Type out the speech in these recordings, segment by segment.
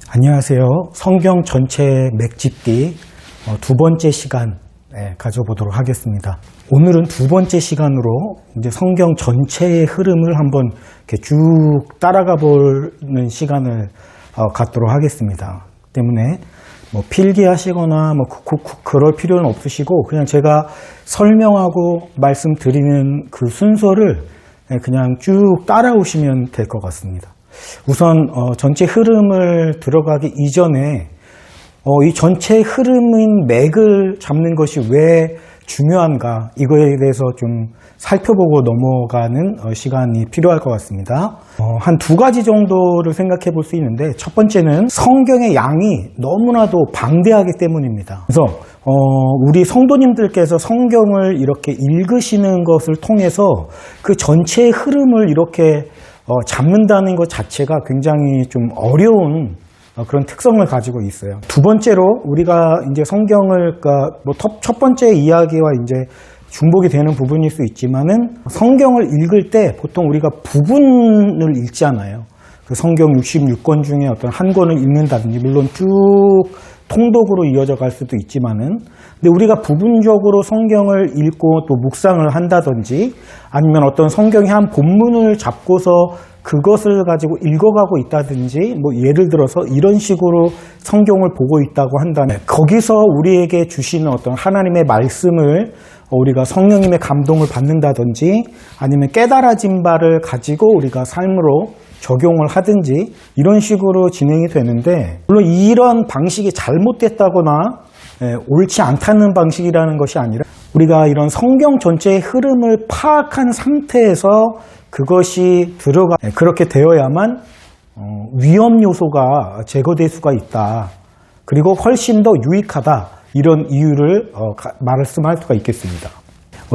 안녕하세요. 성경 전체 맥집기 두 번째 시간 가져보도록 하겠습니다. 오늘은 두 번째 시간으로 이제 성경 전체의 흐름을 한번 이렇게 쭉 따라가 보는 시간을 갖도록 하겠습니다. 때문에 뭐 필기하시거나 뭐 그럴 필요는 없으시고 그냥 제가 설명하고 말씀드리는 그 순서를 그냥 쭉 따라오시면 될 것 같습니다. 우선 전체 흐름을 들어가기 이전에 이 전체 흐름인 맥을 잡는 것이 왜 중요한가 이거에 대해서 좀 살펴보고 넘어가는 시간이 필요할 것 같습니다. 한 두 가지 정도를 생각해 볼 수 있는데 첫 번째는 성경의 양이 너무나도 방대하기 때문입니다. 그래서 우리 성도님들께서 성경을 이렇게 읽으시는 것을 통해서 그 전체의 흐름을 이렇게 잡는다는 것 자체가 굉장히 좀 어려운 그런 특성을 가지고 있어요. 두 번째로 우리가 이제 성경을 첫 번째 이야기와 이제 중복이 되는 부분일 수 있지만은 성경을 읽을 때 보통 우리가 부분을 읽잖아요. 그 성경 66권 중에 어떤 한 권을 읽는다든지 물론 쭉 통독으로 이어져 갈 수도 있지만은 근데 우리가 부분적으로 성경을 읽고 또 묵상을 한다든지 아니면 어떤 성경의 한 본문을 잡고서 그것을 가지고 읽어가고 있다든지 뭐 예를 들어서 이런 식으로 성경을 보고 있다고 한다면 거기서 우리에게 주시는 어떤 하나님의 말씀을 우리가 성령님의 감동을 받는다든지 아니면 깨달아진 바를 가지고 우리가 삶으로 적용을 하든지 이런 식으로 진행이 되는데 물론 이런 방식이 잘못됐다거나 옳지 않다는 방식이라는 것이 아니라 우리가 이런 성경 전체의 흐름을 파악한 상태에서 그것이 그렇게 되어야만 위험 요소가 제거될 수가 있다. 그리고 훨씬 더 유익하다. 이런 이유를 말씀할 수가 있겠습니다.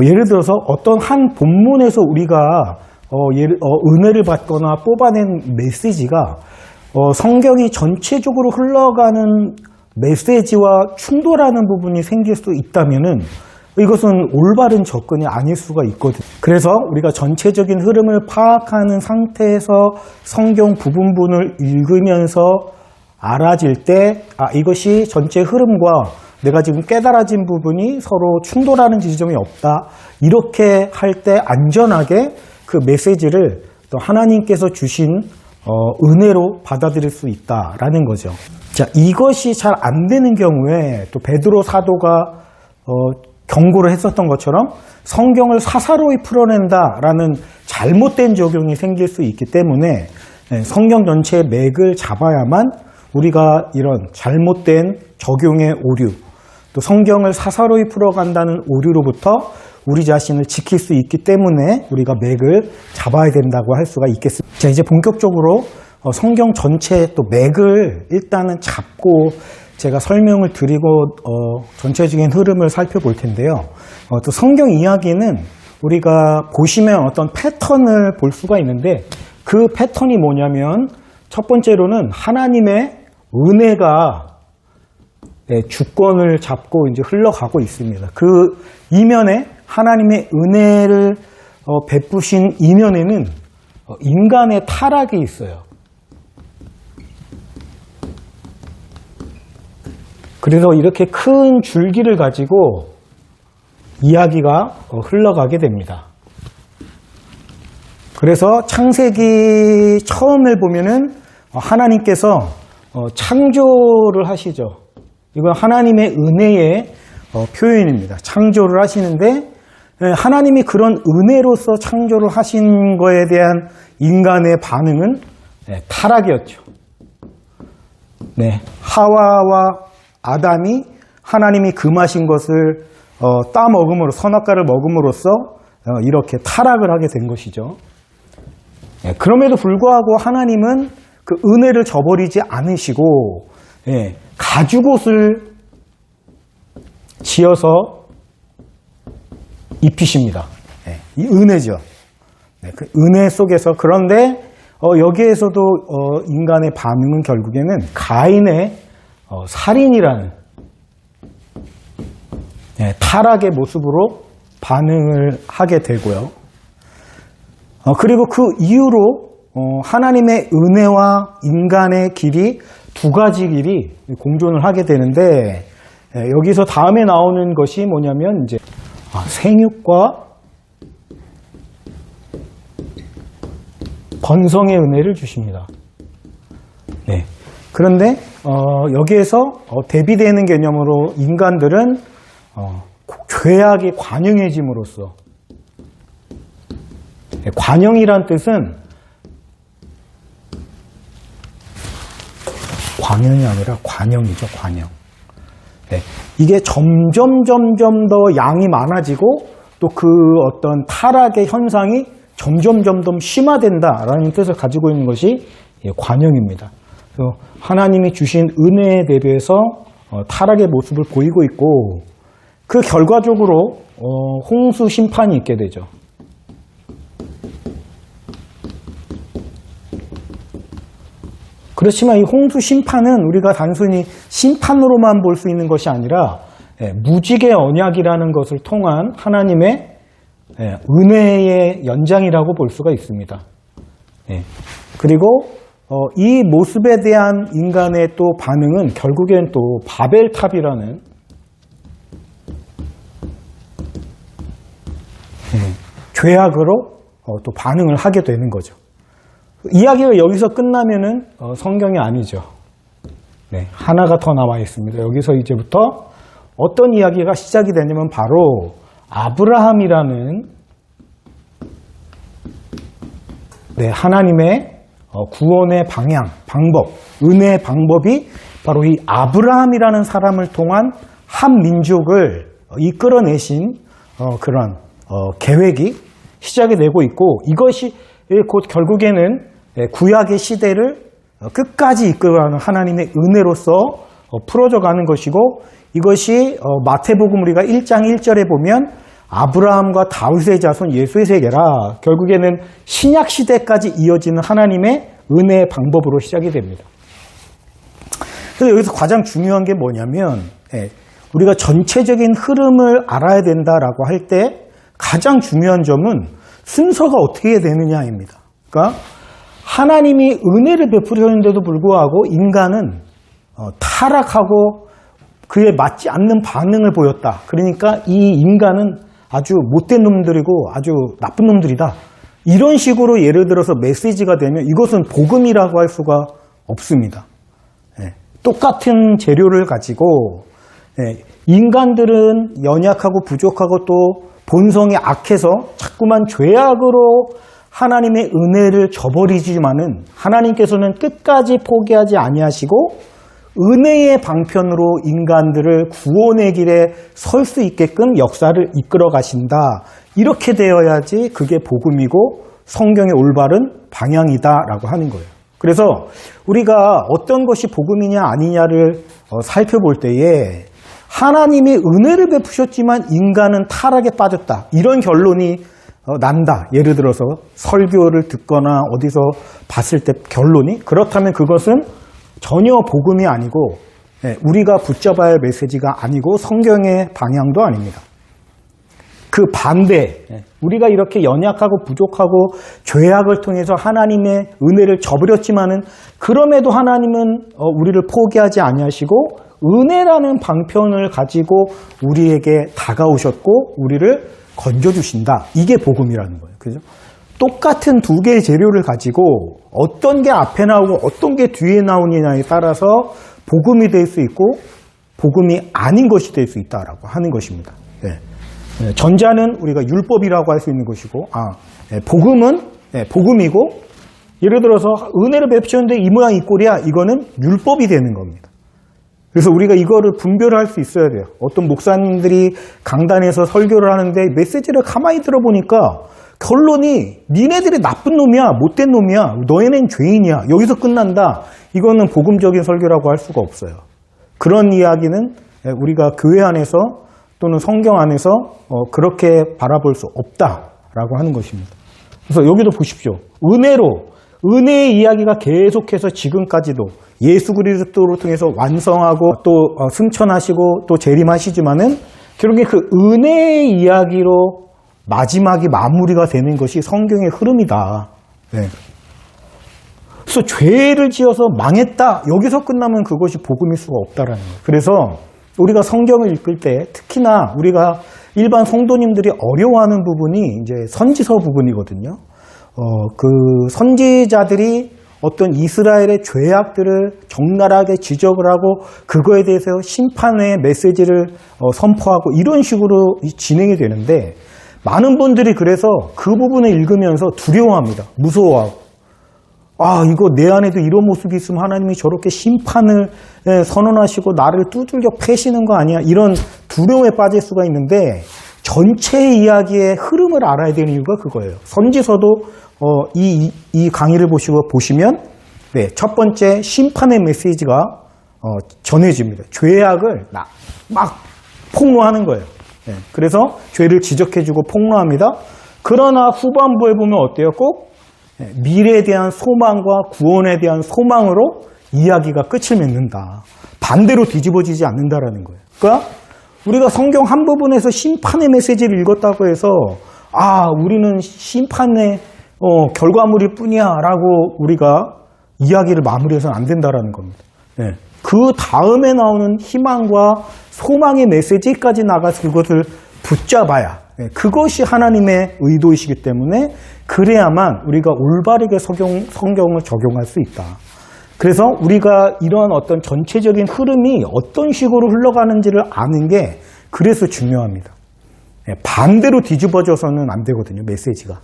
예를 들어서 어떤 한 본문에서 우리가 은혜를 받거나 뽑아낸 메시지가 성경이 전체적으로 흘러가는 메시지와 충돌하는 부분이 생길 수 있다면은 이것은 올바른 접근이 아닐 수가 있거든요. 그래서 우리가 전체적인 흐름을 파악하는 상태에서 성경 부분을 읽으면서 알아질 때 이것이 전체 흐름과 내가 지금 깨달아진 부분이 서로 충돌하는 지점이 없다. 이렇게 할 때 안전하게 그 메시지를 또 하나님께서 주신 은혜로 받아들일 수 있다라는 거죠. 자, 이것이 잘 안 되는 경우에 또 베드로 사도가 경고를 했었던 것처럼 성경을 사사로이 풀어낸다라는 잘못된 적용이 생길 수 있기 때문에 성경 전체의 맥을 잡아야만 우리가 이런 잘못된 적용의 오류 또 성경을 사사로이 풀어간다는 오류로부터 우리 자신을 지킬 수 있기 때문에 우리가 맥을 잡아야 된다고 할 수가 있겠습니다. 자, 이제 본격적으로 성경 전체 또 맥을 일단은 잡고 제가 설명을 드리고 전체적인 흐름을 살펴볼 텐데요. 또 성경 이야기는 우리가 보시면 어떤 패턴을 볼 수가 있는데 그 패턴이 뭐냐면 첫 번째로는 하나님의 은혜가 주권을 잡고 이제 흘러가고 있습니다. 그 이면에 하나님의 은혜를 베푸신 이면에는 인간의 타락이 있어요. 그래서 이렇게 큰 줄기를 가지고 이야기가 흘러가게 됩니다. 그래서 창세기 처음에 보면은 하나님께서 창조를 하시죠. 이건 하나님의 은혜의 표현입니다. 창조를 하시는데 하나님이 그런 은혜로서 창조를 하신 거에 대한 인간의 반응은 타락이었죠. 하와와 아담이 하나님이 금하신 것을 따먹음으로 선악과를 먹음으로써 이렇게 타락을 하게 된 것이죠. 그럼에도 불구하고 하나님은 그 은혜를 저버리지 않으시고 가죽옷을 지어서 입히십니다. 이 은혜죠. 그 은혜 속에서 그런데 여기에서도 인간의 반응은 결국에는 가인의 살인이라는 타락의 모습으로 반응을 하게 되고요. 그리고 그 이후로 하나님의 은혜와 인간의 길이 두 가지 길이 공존을 하게 되는데, 여기서 다음에 나오는 것이 뭐냐면 이제 생육과 번성의 은혜를 주십니다. 네. 그런데 여기에서 대비되는 개념으로 인간들은 죄악에 관영해짐으로써, 관영이란 뜻은 광연이 아니라 관영이죠, 관영. 네. 이게 점점 더 양이 많아지고 또 그 어떤 타락의 현상이 점점 심화된다라는 뜻을 가지고 있는 것이 관영입니다. 그래서 하나님이 주신 은혜에 대비해서 타락의 모습을 보이고 있고, 그 결과적으로 홍수 심판이 있게 되죠. 그렇지만 이 홍수 심판은 우리가 단순히 심판으로만 볼 수 있는 것이 아니라 무직의 언약이라는 것을 통한 하나님의 은혜의 연장이라고 볼 수가 있습니다. 그리고 이 모습에 대한 인간의 또 반응은 결국엔 또 바벨탑이라는 죄악으로 또 반응을 하게 되는 거죠. 이야기가 여기서 끝나면은 성경이 아니죠. 네, 하나가 더 나와 있습니다. 여기서 이제부터 어떤 이야기가 시작이 되냐면 바로 아브라함이라는 하나님의 구원의 방향, 방법, 은혜의 방법이 바로 이 아브라함이라는 사람을 통한 한 민족을 이끌어내신 그런 계획이 시작이 되고 있고, 이것이 곧 결국에는 구약의 시대를 끝까지 이끌어가는 하나님의 은혜로서 풀어져 가는 것이고, 이것이 마태복음 우리가 1장 1절에 보면 아브라함과 다윗의 자손 예수의 세계라, 결국에는 신약 시대까지 이어지는 하나님의 은혜의 방법으로 시작이 됩니다. 그래서 여기서 가장 중요한 게 뭐냐면, 우리가 전체적인 흐름을 알아야 된다라고 할 때 가장 중요한 점은 순서가 어떻게 되느냐입니다. 그러니까 하나님이 은혜를 베푸셨는데도 불구하고 인간은 타락하고 그에 맞지 않는 반응을 보였다. 그러니까 이 인간은 아주 못된 놈들이고 아주 나쁜 놈들이다. 이런 식으로 예를 들어서 메시지가 되면 이것은 복음이라고 할 수가 없습니다. 똑같은 재료를 가지고 인간들은 연약하고 부족하고 또 본성이 악해서 자꾸만 죄악으로 하나님의 은혜를 저버리지만은 하나님께서는 끝까지 포기하지 아니하시고 은혜의 방편으로 인간들을 구원의 길에 설 수 있게끔 역사를 이끌어 가신다. 이렇게 되어야지 그게 복음이고 성경의 올바른 방향이다라고 하는 거예요. 그래서 우리가 어떤 것이 복음이냐 아니냐를 살펴볼 때에 하나님이 은혜를 베푸셨지만 인간은 타락에 빠졌다. 이런 결론이 난다. 예를 들어서 설교를 듣거나 어디서 봤을 때 결론이 그렇다면 그것은 전혀 복음이 아니고 우리가 붙잡아야 할 메시지가 아니고 성경의 방향도 아닙니다. 그 반대, 우리가 이렇게 연약하고 부족하고 죄악을 통해서 하나님의 은혜를 저버렸지만은 그럼에도 하나님은 우리를 포기하지 아니하시고 은혜라는 방편을 가지고 우리에게 다가오셨고 우리를 건져주신다. 이게 복음이라는 거예요. 그죠? 똑같은 두 개의 재료를 가지고 어떤 게 앞에 나오고 어떤 게 뒤에 나오느냐에 따라서 복음이 될 수 있고 복음이 아닌 것이 될 수 있다라고 하는 것입니다. 전자는 우리가 율법이라고 할 수 있는 것이고, 복음은 복음이고, 예를 들어서 은혜를 베푸셨는데 이 모양 이 꼴이야. 이거는 율법이 되는 겁니다. 그래서 우리가 이거를 분별할 수 있어야 돼요. 어떤 목사님들이 강단에서 설교를 하는데 메시지를 가만히 들어보니까 결론이 니네들이 나쁜 놈이야, 못된 놈이야, 너희는 죄인이야. 여기서 끝난다. 이거는 복음적인 설교라고 할 수가 없어요. 그런 이야기는 우리가 교회 안에서 또는 성경 안에서 그렇게 바라볼 수 없다라고 하는 것입니다. 그래서 여기도 보십시오. 은혜의 이야기가 계속해서 지금까지도 예수 그리스도를 통해서 완성하고 또 승천하시고 또 재림하시지만은 결국에 그 은혜의 이야기로 마지막이 마무리가 되는 것이 성경의 흐름이다. 그래서 죄를 지어서 망했다. 여기서 끝나면 그것이 복음일 수가 없다라는 거예요. 그래서 우리가 성경을 읽을 때 특히나 우리가 일반 성도님들이 어려워하는 부분이 이제 선지서 부분이거든요. 그 선지자들이 어떤 이스라엘의 죄악들을 적나라하게 지적을 하고 그거에 대해서 심판의 메시지를 선포하고 이런 식으로 진행이 되는데 많은 분들이 그래서 그 부분을 읽으면서 두려워합니다. 무서워하고. 아, 이거 내 안에도 이런 모습이 있으면 하나님이 저렇게 심판을 선언하시고 나를 두들겨 패시는 거 아니야? 이런 두려움에 빠질 수가 있는데 전체 이야기의 흐름을 알아야 되는 이유가 그거예요. 선지서도 이 강의를 보시면 네, 첫 번째 심판의 메시지가 전해집니다. 죄악을 막 폭로하는 거예요. 네, 그래서 죄를 지적해주고 폭로합니다. 그러나 후반부에 보면 어때요? 꼭 미래에 대한 소망과 구원에 대한 소망으로 이야기가 끝을 맺는다. 반대로 뒤집어지지 않는다라는 거예요. 그러니까 우리가 성경 한 부분에서 심판의 메시지를 읽었다고 해서 아, 우리는 심판의 결과물일 뿐이야 라고 우리가 이야기를 마무리해서는 안 된다라는 겁니다. 네. 그 다음에 나오는 희망과 소망의 메시지까지 나가서 그것을 붙잡아야 그것이 하나님의 의도이시기 때문에 그래야만 우리가 올바르게 성경을 적용할 수 있다. 그래서 우리가 이러한 어떤 전체적인 흐름이 어떤 식으로 흘러가는지를 아는 게 그래서 중요합니다. 반대로 뒤집어져서는 안 되거든요, 메시지가.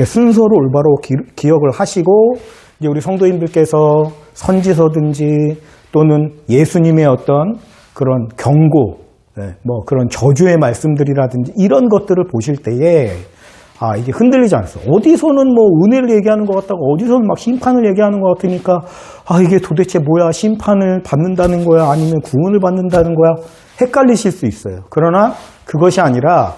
순서로 올바로 기억을 하시고 이제 우리 성도님들께서 선지서든지 또는 예수님의 어떤 그런 경고, 뭐 그런 저주의 말씀들이라든지 이런 것들을 보실 때에 아, 이게 흔들리지 않았어. 어디서는 뭐 은혜를 얘기하는 것 같다고 어디서는 막 심판을 얘기하는 것 같으니까 아, 이게 도대체 뭐야? 심판을 받는다는 거야? 아니면 구원을 받는다는 거야? 헷갈리실 수 있어요. 그러나 그것이 아니라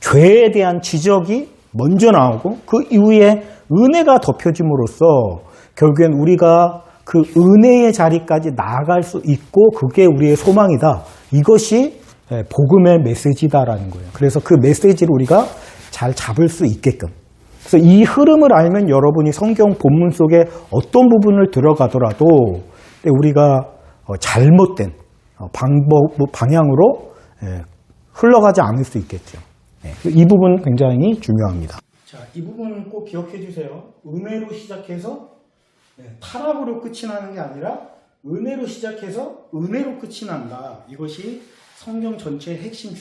죄에 대한 지적이 먼저 나오고 그 이후에 은혜가 덮여짐으로써 결국엔 우리가 그 은혜의 자리까지 나아갈 수 있고 그게 우리의 소망이다. 이것이 복음의 메시지다라는 거예요. 그래서 그 메시지를 우리가 잘 잡을 수 있게끔. 그래서 이 흐름을 알면 여러분이 성경 본문 속에 어떤 부분을 들어가더라도 우리가 잘못된 방향으로 흘러가지 않을 수 있겠죠. 이 부분 굉장히 중요합니다. 자, 이 부분 꼭 기억해 주세요. 은혜로 시작해서 타락으로 끝이 나는 게 아니라 은혜로 시작해서 은혜로 끝이 난다. 이것이 성경 전체의 핵심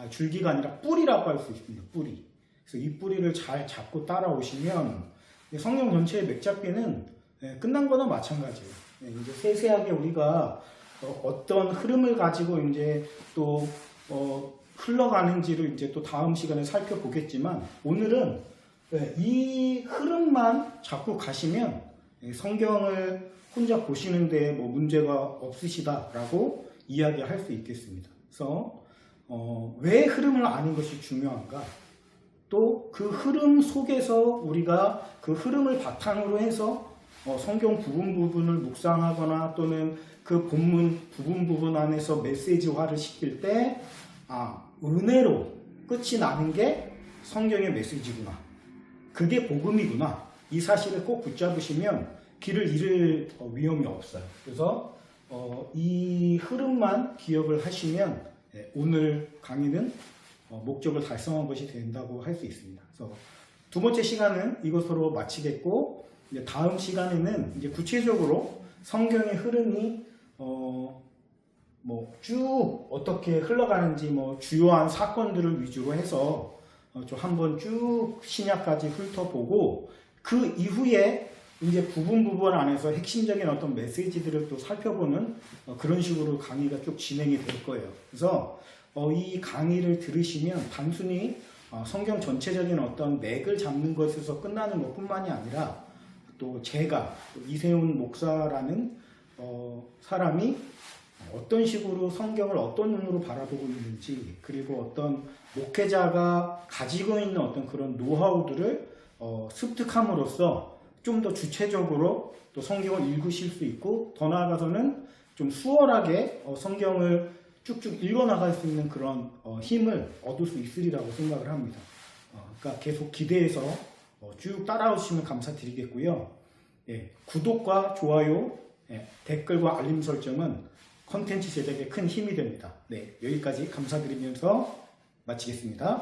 줄기가 아니라 뿌리라고 할 수 있습니다. 뿌리. 그래서 이 뿌리를 잘 잡고 따라오시면 성경 전체의 맥잡기는 끝난 거나 마찬가지예요. 이제 세세하게 우리가 어떤 흐름을 가지고 이제 또 흘러가는지를 이제 또 다음 시간에 살펴보겠지만 오늘은 이 흐름만 잡고 가시면 성경을 혼자 보시는데 뭐 문제가 없으시다라고 이야기할 수 있겠습니다. 그래서 왜 흐름을 아는 것이 중요한가? 또 그 흐름 속에서 우리가 그 흐름을 바탕으로 해서 성경 부분을 묵상하거나 또는 그 본문 부분 안에서 메시지화를 시킬 때 은혜로 끝이 나는 게 성경의 메시지구나. 그게 복음이구나. 이 사실을 꼭 붙잡으시면 길을 잃을 위험이 없어요. 그래서 이 흐름만 기억을 하시면 오늘 강의는 목적을 달성한 것이 된다고 할 수 있습니다. 그래서 두 번째 시간은 이것으로 마치겠고 이제 다음 시간에는 이제 구체적으로 성경의 흐름이 뭐 쭉 어떻게 흘러가는지 뭐 주요한 사건들을 위주로 해서 좀 한번 쭉 신약까지 훑어보고 그 이후에 이제 부분 안에서 핵심적인 어떤 메시지들을 또 살펴보는 그런 식으로 강의가 쭉 진행이 될 거예요. 그래서 이 강의를 들으시면 단순히 성경 전체적인 어떤 맥을 잡는 것에서 끝나는 것뿐만이 아니라 또 제가 이세훈 목사라는 사람이 어떤 식으로 성경을 어떤 눈으로 바라보고 있는지 그리고 어떤 목회자가 가지고 있는 어떤 그런 노하우들을 습득함으로써 좀 더 주체적으로 또 성경을 읽으실 수 있고 더 나아가서는 좀 수월하게 성경을 쭉쭉 읽어나갈 수 있는 그런 힘을 얻을 수 있으리라고 생각을 합니다. 그러니까 계속 기대해서 쭉 따라오시면 감사드리겠고요. 예, 구독과 좋아요, 댓글과 알림 설정은 컨텐츠 제작에 큰 힘이 됩니다. 네, 여기까지 감사드리면서 마치겠습니다.